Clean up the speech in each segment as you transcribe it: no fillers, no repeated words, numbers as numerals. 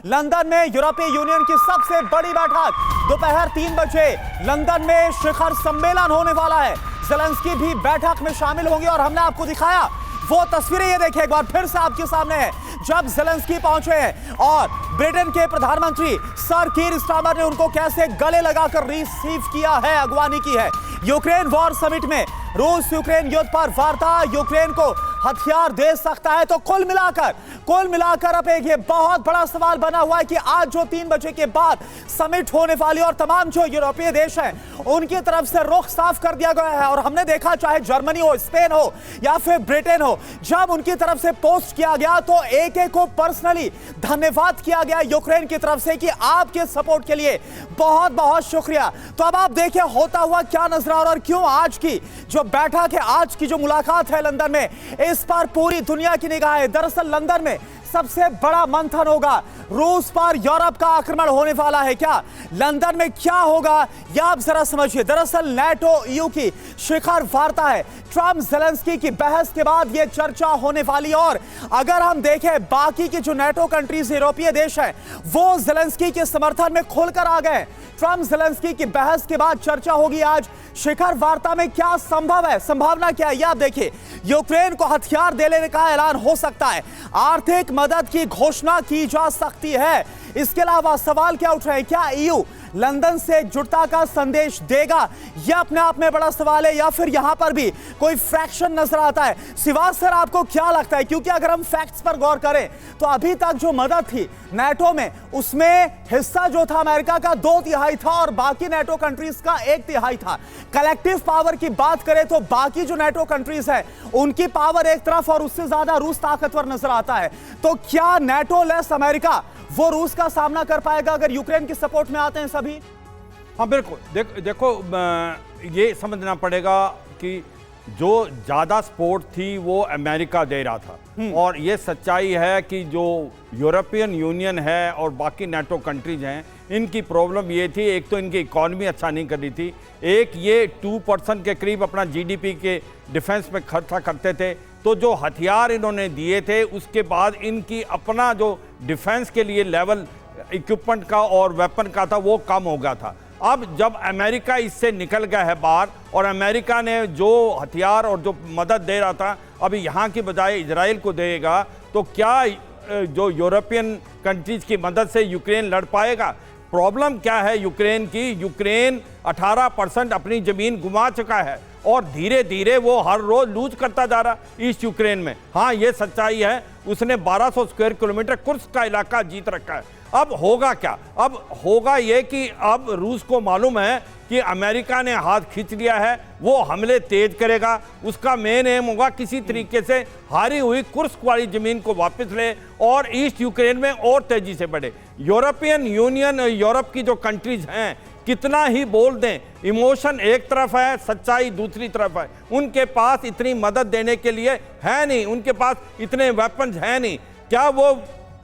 London में यूरोपीय union की सबसे बड़ी बैठक दोपहर 3 बजे लंदन में शिखर सम्मेलन होने वाला है। ज़ेलेंस्की भी बैठक में शामिल होंगे और हमने आपको दिखाया वो तस्वीरें, ये देखिए एक बार फिर से आपके सामने है जब ज़ेलेंस्की पहुंचे हैं और ब्रिटेन के प्रधानमंत्री सर कीर स्टारमर ने उनको कैसे गले लगाकर रिसीव किया है, अगवानी की है। यूक्रेन वॉर समिट में रूस यूक्रेन युद्ध पर वार्ता, यूक्रेन को हथियार दे सकता है। तो कुल मिलाकर अब एक ये बहुत बड़ा सवाल बना हुआ है कि आज जो 3 बजे के बाद समिट होने वाली और तमाम जो यूरोपीय देश हैं उनकी तरफ से रुख साफ कर दिया गया है। और हमने देखा चाहे जर्मनी हो, स्पेन हो या फिर ब्रिटेन हो, जब उनकी तरफ से पोस्ट किया गया तो एक को पर्सनली धन्यवाद किया गया यूक्रेन की तरफ से कि आपके सपोर्ट के लिए बहुत बहुत शुक्रिया। तो अब आप देखिए होता हुआ क्या नजर आ रहा और क्यों आज की जो बैठक है, आज की जो मुलाकात है लंदन में, इस पर पूरी दुनिया की निगाह है। दरअसल लंदन में सबसे बड़ा मंथन होगा, रूस पर यूरोप का आक्रमण होने वाला है। क्या लंदन में क्या होगा यह आप जरा समझिए। दरअसल नाटो ईयू की शिखर वार्ता है, ट्रंप ज़ेलेंस्की की बहस के बाद यह चर्चा होने वाली। और अगर हम देखें बाकी की जो नाटो कंट्रीज यूरोपीय देश हैं वो ज़ेलेंस्की के समर्थन में खुलकर आ गए। ट्रंप ज़ेलेंस्की की बहस के बाद चर्चा होगी आज शिखर वार्ता में क्या संभव है, संभावना क्या है, यह आप देखिए। यूक्रेन को हथियार देने का ऐलान हो सकता है, आर्थिक मदद की घोषणा की जा सकती है। इसके अलावा सवाल क्या उठ रहे हैं, क्या ईयू लंदन से एकजुटता का संदेश देगा, यह अपने आप में बड़ा सवाल है, या फिर यहां पर भी कोई फ्रैक्शन नजर आता है। सिवाज सर आपको क्या लगता है, क्योंकि अगर हम फैक्ट्स पर गौर करें तो अभी तक जो मदद थी नाटो में उसमें हिस्सा जो था अमेरिका का 2/3 था और बाकी नाटो कंट्रीज का 1/3 था। कलेक्टिव पावर की बात करें तो बाकी जो नाटो कंट्रीज है उनकी पावर एक तरफ और उससे ज्यादा रूस ताकतवर नजर आता है। तो क्या नाटो लेस अमेरिका वो रूस का सामना कर पाएगा अगर यूक्रेन की सपोर्ट में आते हैं सभी? हाँ बिल्कुल, देखो ये समझना पड़ेगा कि जो ज़्यादा सपोर्ट थी वो अमेरिका दे रहा था, और ये सच्चाई है कि जो यूरोपियन यूनियन है और बाकी नाटो कंट्रीज हैं इनकी प्रॉब्लम ये थी, एक तो इनकी इकॉनमी अच्छा नहीं कर रही थी, एक ये 2% के करीब अपना जीडीपी के डिफेंस में खर्चा करते थे। तो जो हथियार इन्होंने दिए थे उसके बाद इनकी अपना जो डिफेंस के लिए लेवल इक्विपमेंट का और वेपन का था वो कम हो गया था। अब जब अमेरिका इससे निकल गया है बाहर और अमेरिका ने जो हथियार और जो मदद दे रहा था अभी यहाँ की बजाय इजराइल को देगा, तो क्या जो यूरोपियन कंट्रीज की मदद से यूक्रेन लड़ पाएगा? प्रॉब्लम क्या है यूक्रेन की, यूक्रेन 18% अपनी ज़मीन गुमा चुका है और धीरे धीरे वो हर रोज़ लूज करता जा रहा ईस्ट यूक्रेन में। हाँ ये सच्चाई है, उसने 1200 स्क्वायर किलोमीटर कुर्स्क का इलाका जीत रखा है। अब होगा क्या? अब होगा ये कि अब रूस को मालूम है कि अमेरिका ने हाथ खींच लिया है, वो हमले तेज करेगा। उसका मेन एम होगा किसी तरीके से हारी हुई कुर्स्क वाली ज़मीन को वापस ले और ईस्ट यूक्रेन में और तेज़ी से बढ़े। यूरोपियन यूनियन, यूरोप की जो कंट्रीज हैं कितना ही बोल दें, इमोशन एक तरफ है, सच्चाई दूसरी तरफ है। उनके पास इतनी मदद देने के लिए है नहीं, उनके पास इतने वेपन्स हैं नहीं। क्या वो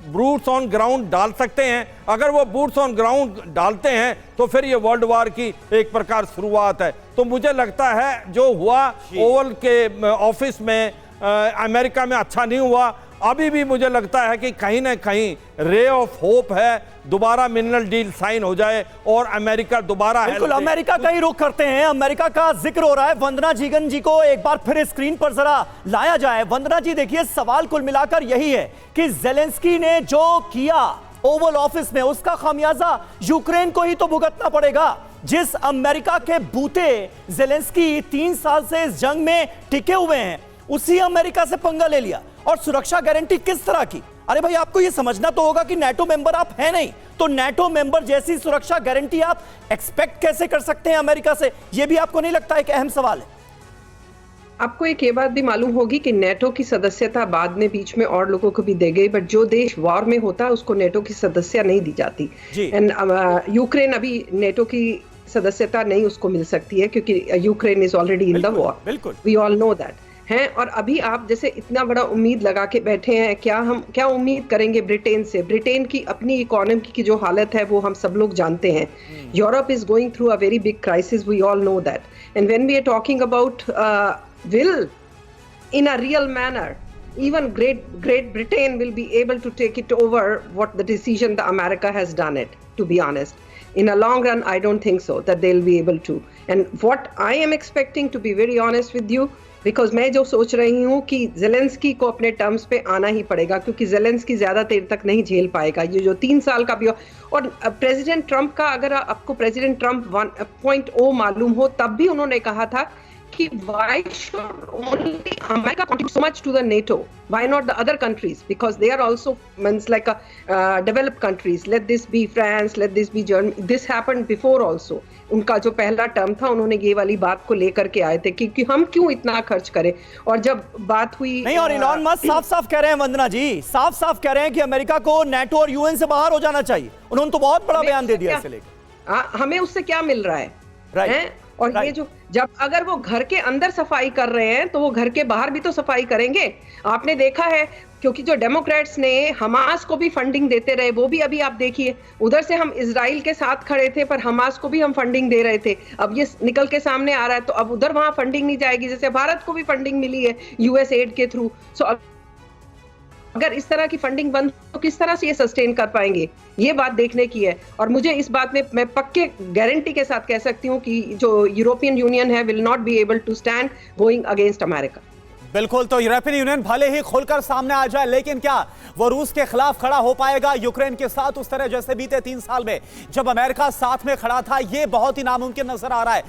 बूट्स ऑन ग्राउंड डाल सकते हैं? अगर वो बूट्स ऑन ग्राउंड डालते हैं तो फिर ये वर्ल्ड वार की एक प्रकार शुरुआत है। तो मुझे लगता है जो हुआ ओवल के ऑफिस में अमेरिका में अच्छा नहीं हुआ। अभी भी मुझे लगता है कि कहीं ना कहीं रे ऑफ होप है, दोबारा मिनरल डील साइन हो जाए और अमेरिका दोबारा बिल्कुल अमेरिका का ही रुख करते हैं। अमेरिका का जिक्र हो रहा है, वंदना जीगन जी को एक बार फिर स्क्रीन पर जरा लाया जाए। वंदना जी देखिए, सवाल कुल मिलाकर यही है कि ज़ेलेंस्की ने जो किया ओवल ऑफिस में उसका खामियाजा यूक्रेन को ही तो भुगतना पड़ेगा। जिस अमेरिका के बूते ज़ेलेंस्की 3 साल से इस जंग में टिके हुए हैं उसी अमेरिका से पंगा ले लिया। और सुरक्षा गारंटी किस तरह की? अरे भाई आपको यह समझना तो होगा कि नाटो मेंबर आप हैं नहीं, तो नाटो मेंबर जैसी सुरक्षा गारंटी आप एक्सपेक्ट कैसे कर सकते हैं अमेरिका से? यह भी आपको नहीं लगता एक अहम सवाल है? आपको एक ये बात भी मालूम होगी कि नेटो की सदस्यता बाद में बीच में और लोगों को भी दे गई, बट जो देश वॉर में होता है उसको नेटो की सदस्यता नहीं दी जाती। एंड यूक्रेन अभी नेटो की सदस्यता नहीं उसको मिल सकती है क्योंकि Ukraine is already in the war. बिल्कुल, वी ऑल नो दैट हैं। और अभी आप जैसे इतना बड़ा उम्मीद लगा के बैठे हैं, क्या उम्मीद करेंगे ब्रिटेन से? ब्रिटेन की अपनी इकोनॉमी की जो हालत है वो हम सब लोग जानते हैं। Europe is going through a very big crisis, we all know that. And when we are talking about will in a real manner even Great Britain will be able to take it over what the decision the America has done it, to be honest. In a long run, I don't think so that they'll be able to. And what I am expecting, to be very honest with you, because मैं जो सोच रही हूँ कि Zelensky को अपने terms पे आना ही पड़ेगा, क्योंकि ज़ेलेंस्की ज़्यादा देर तक नहीं झेल पाएगा ये जो 3 साल का भी और प्रेसिडेंट ट्रंप का, अगर आपको प्रेसिडेंट ट्रंप 1.0 मालूम हो, तब भी उन्होंने कहा था कि why should only America contribute so much to the NATO? Why not the other countries? Because they are also means like a developed countries. Let this be France, let this be Germany. This happened before also. उनका जो पहला term था, उन्होंने ये वाली बात को लेकर के आए थे कि हम क्यों इतना खर्च करें। और जब बात हुई नहीं, और इलॉन मस्क साफ-साफ कह रहे हैं, वंदना जी साफ-साफ कह रहे हैं कि अमेरिका को नेटो और यूएन से बाहर हो जाना चाहिए। उन्होंने तो बहुत बड़ा बयान दे दिया इससे लेकर। हमें उससे क्या मिल रहा है? राइट। और ये जो जब अगर वो घर के अंदर सफाई कर रहे हैं तो वो घर के बाहर भी तो सफाई करेंगे। आपने देखा है, क्योंकि जो डेमोक्रेट्स ने हमास को भी फंडिंग देते रहे, वो भी अभी आप देखिए, उधर से हम इजराइल के साथ खड़े थे पर हमास को भी हम फंडिंग दे रहे थे। अब ये निकल के सामने आ रहा है तो अब उधर वहां फंडिंग नहीं जाएगी, जैसे भारत को भी फंडिंग मिली है यूएस एड के थ्रू। सो अगर इस तरह की फंडिंग बंद तो किस तरह से ये सस्टेन कर पाएंगे, ये बात देखने की है। और मुझे इस बात में मैं पक्के गारंटी के साथ कह सकती हूँ कि जो यूरोपियन यूनियन है will not be able to stand going against America. बिल्कुल, तो यूरोपियन यूनियन भले ही खुलकर सामने आ जाए, लेकिन क्या वो रूस के खिलाफ खड़ा हो पाएगा यूक्रेन के साथ उस तरह जैसे बीते 3 साल में जब अमेरिका साथ में खड़ा था? ये बहुत ही नामुमकिन नजर आ रहा है।